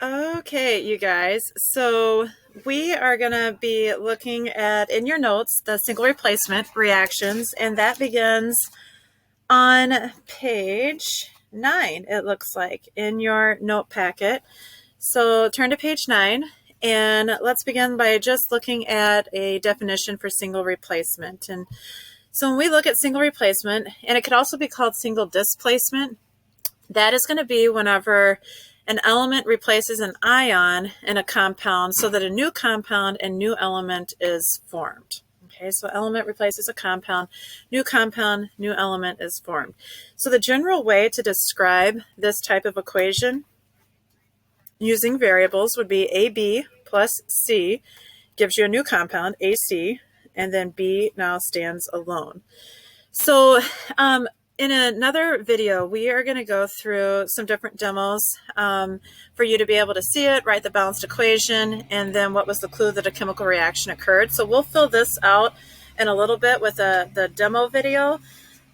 Okay, you guys. So we are going to be looking at, in your notes, the single replacement reactions, and that begins on page 9, it looks like, in your note packet. So turn to page 9, and let's begin by just looking at a definition for single replacement. And so when we look at single replacement, and it could also be called single displacement, that is going to be whenever an element replaces an ion in a compound so that a new compound and new element is formed. Okay, so element replaces a compound, new element is formed. So the general way to describe this type of equation using variables would be AB plus C gives you a new compound, AC, and then B now stands alone. So in another video, we are going to go through some different demos for you to be able to see it, write the balanced equation, and then what was the clue that a chemical reaction occurred. So we'll fill this out in a little bit with the demo video.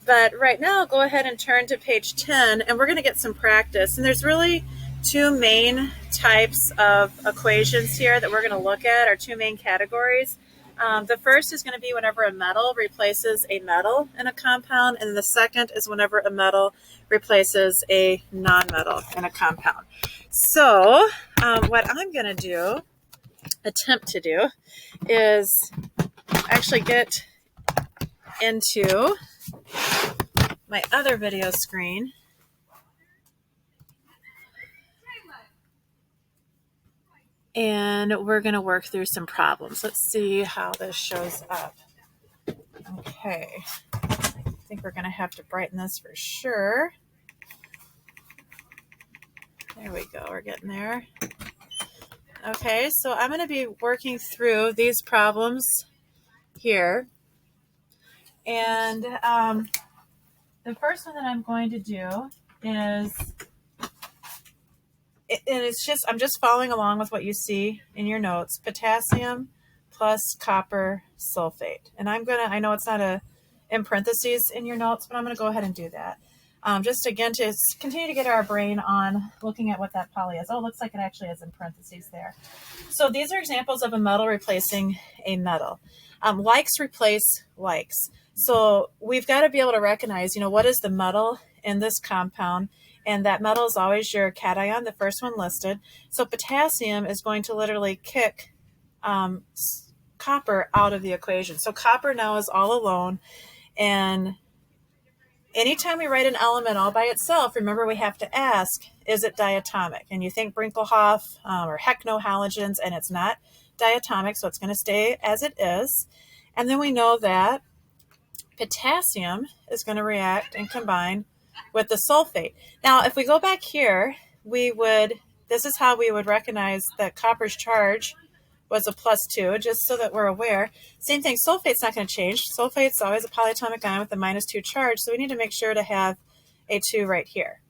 But right now, go ahead and turn to page 10, and we're going to get some practice. And there's really two main types of equations here that we're going to look at, or two main categories. The first is going to be whenever a metal replaces a metal in a compound, and the second is whenever a metal replaces a non-metal in a compound. So what I'm going to attempt to do, is actually get into my other video screen. And we're going to work through some problems. Let's see how this shows up. Okay. I think we're going to have to brighten this for sure. There we go. We're getting there. Okay, so I'm going to be working through these problems here. And the first one that I'm going to do is, I'm just following along with what you see in your notes, potassium plus copper sulfate. And I know it's not in parentheses in your notes, but I'm going to go ahead and do that. Just again, to continue to get our brain on looking at what that poly is. Oh, it looks like it actually is in parentheses there. So these are examples of a metal replacing a metal. Likes replace likes. So we've got to be able to recognize, what is the metal in this compound? And that metal is always your cation, the first one listed. So potassium is going to literally kick copper out of the equation. So copper now is all alone. And anytime we write an element all by itself, remember we have to ask, is it diatomic? And you think Brinkelhoff or Heckno halogens, and it's not diatomic, so it's going to stay as it is. And then we know that potassium is going to react and combine with the sulfate. Now, if we go back here, this is how we would recognize that copper's charge was a +2, just so that we're aware. Same thing, sulfate's not going to change. Sulfate's always a polyatomic ion with a -2 charge, so we need to make sure to have a 2 right here.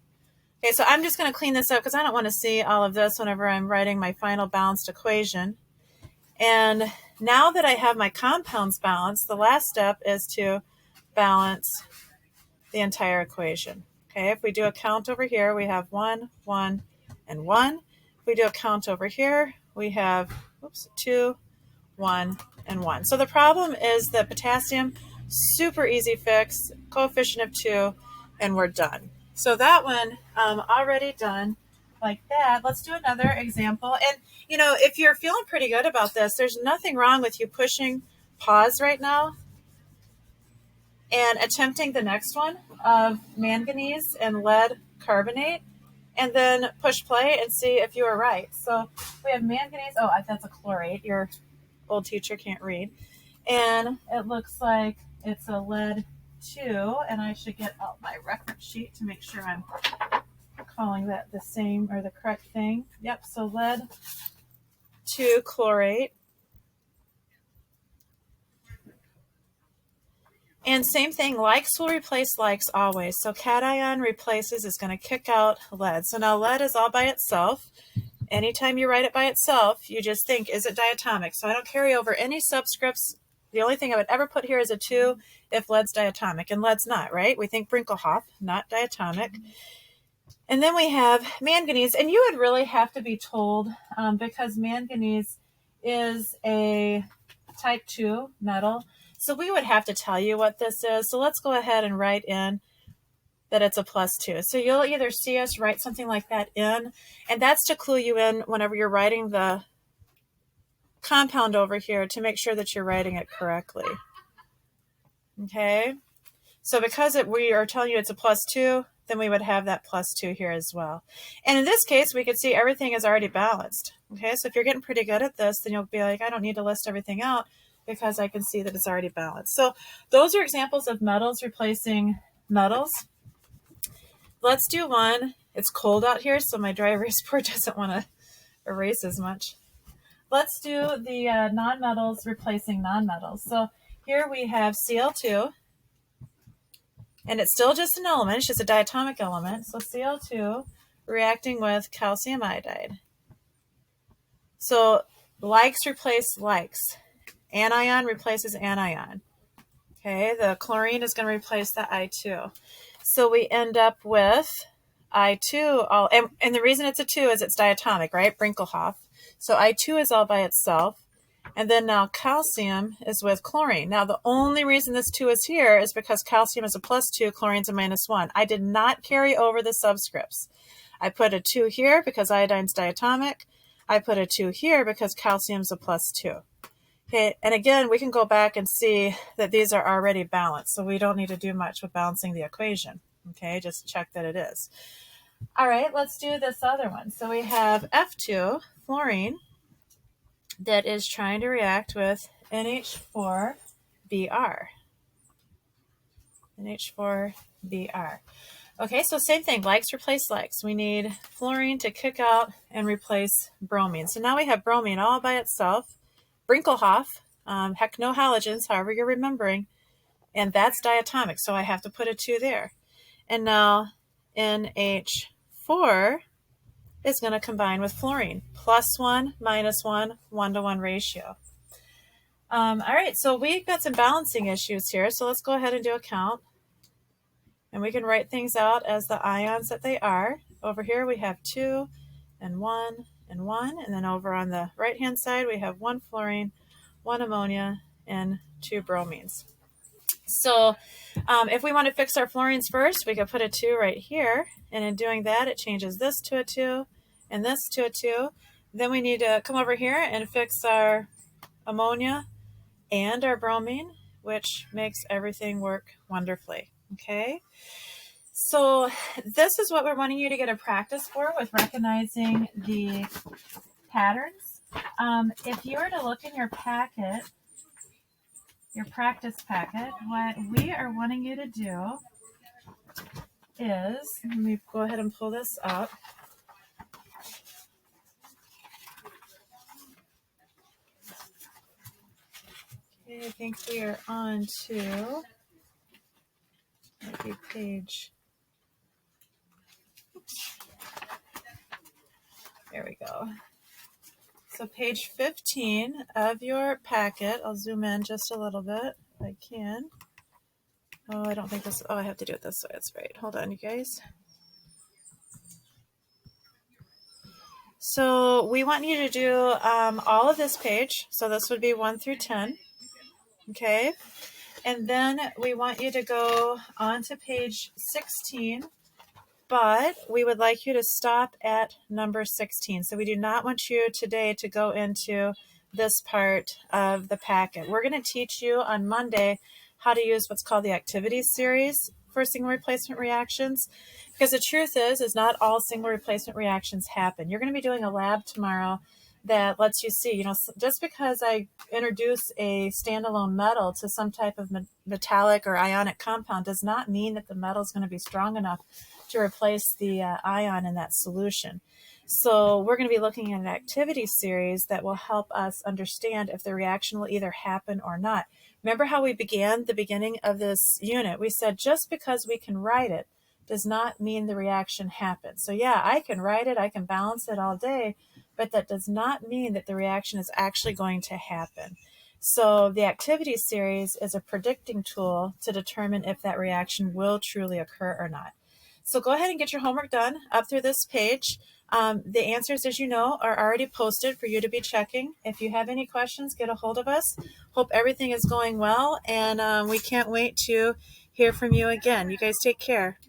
Okay, so I'm just going to clean this up because I don't want to see all of this whenever I'm writing my final balanced equation. And now that I have my compounds balanced, the last step is to balance the entire equation. Okay, if we do a count over here, we have 1, 1, and 1. If we do a count over here, we have 2, 1, and 1. So the problem is that potassium, super easy fix, coefficient of 2, and we're done. So that one already done like that. Let's do another example. And, if you're feeling pretty good about this, there's nothing wrong with you pushing pause right now and attempting the next one of manganese and lead carbonate, and then push play and see if you are right. So we have manganese. Oh, that's a chlorate. Your old teacher can't read. And it looks like it's a lead 2, and I should get out my reference sheet to make sure I'm calling that the same or the correct thing. Yep, so lead 2 chlorate. And same thing, likes will replace likes always. So cation replaces is going to kick out lead. So now lead is all by itself. Anytime you write it by itself, you just think, is it diatomic? So I don't carry over any subscripts. The only thing I would ever put here is a 2 if lead's diatomic, and lead's not, right? We think Brinkelhoff, not diatomic. And then we have manganese, and you would really have to be told because manganese is a type 2 metal. So we would have to tell you what this is. So let's go ahead and write in that it's a +2. So you'll either see us write something like that in, and that's to clue you in whenever you're writing the compound over here to make sure that you're writing it correctly. Okay, so because we are telling you it's a +2, then we would have that +2 here as well. And in this case, we could see everything is already balanced. Okay, so if you're getting pretty good at this, then you'll be like, I don't need to list everything out because I can see that it's already balanced. So those are examples of metals replacing metals. Let's do one. It's cold out here, so my dry erase board doesn't want to erase as much. Let's do the nonmetals replacing nonmetals. So here we have Cl2, and it's still just an element. It's just a diatomic element. So Cl2 reacting with calcium iodide. So likes replace likes. Anion replaces anion. Okay, the chlorine is going to replace the I2. So we end up with I2, and the reason it's a 2 is it's diatomic, right? Brinkelhoff. So I2 is all by itself. And then now calcium is with chlorine. Now the only reason this 2 is here is because calcium is a +2, chlorine's a -1. I did not carry over the subscripts. I put a 2 here because iodine's diatomic. I put a 2 here because calcium's a +2. Okay, and again, we can go back and see that these are already balanced, so we don't need to do much with balancing the equation. Okay, just check that it is. All right, let's do this other one. So we have F2, fluorine, that is trying to react with NH4Br. NH4Br. Okay, so same thing, likes replace likes. We need fluorine to kick out and replace bromine. So now we have bromine all by itself. Brinkelhoff, heck no halogens, however you're remembering, and that's diatomic, so I have to put a 2 there. And now NH4 is going to combine with fluorine, +1, -1, 1-to-1 ratio. All right, so we've got some balancing issues here, so let's go ahead and do a count. And we can write things out as the ions that they are. Over here we have 2 and 1 and 1, and then over on the right-hand side we have 1 fluorine, 1 ammonia, and 2 bromines. So if we want to fix our fluorines first, we could put a 2 right here, and in doing that it changes this to a 2 and this to a 2. Then we need to come over here and fix our ammonia and our bromine, which makes everything work wonderfully. Okay, so this is what we're wanting you to get a practice for with recognizing the patterns. If you were to look in your packet, your practice packet, what we are wanting you to do is, let me go ahead and pull this up. Okay, I think we are on to maybe page, oops. There we go. So page 15 of your packet, I'll zoom in just a little bit if I can. Oh, I don't think this, oh, I have to do it this way, that's right. Hold on, you guys. So we want you to do all of this page. So this would be 1 through 10. Okay. And then we want you to go on to page 16, but we would like you to stop at number 16. So we do not want you today to go into this part of the packet. We're going to teach you on Monday how to use what's called the activities series for single replacement reactions, because the truth is not all single replacement reactions happen. You're going to be doing a lab tomorrow that lets you see, just because I introduce a standalone metal to some type of metallic or ionic compound does not mean that the metal is going to be strong enough to replace the ion in that solution. So we're going to be looking at an activity series that will help us understand if the reaction will either happen or not. Remember how we began the beginning of this unit? We said just because we can write it does not mean the reaction happens. So yeah, I can write it, I can balance it all day, but that does not mean that the reaction is actually going to happen. So the activity series is a predicting tool to determine if that reaction will truly occur or not. So go ahead and get your homework done up through this page. The answers, as you know, are already posted for you to be checking. If you have any questions, get a hold of us. Hope everything is going well, and we can't wait to hear from you again. You guys take care.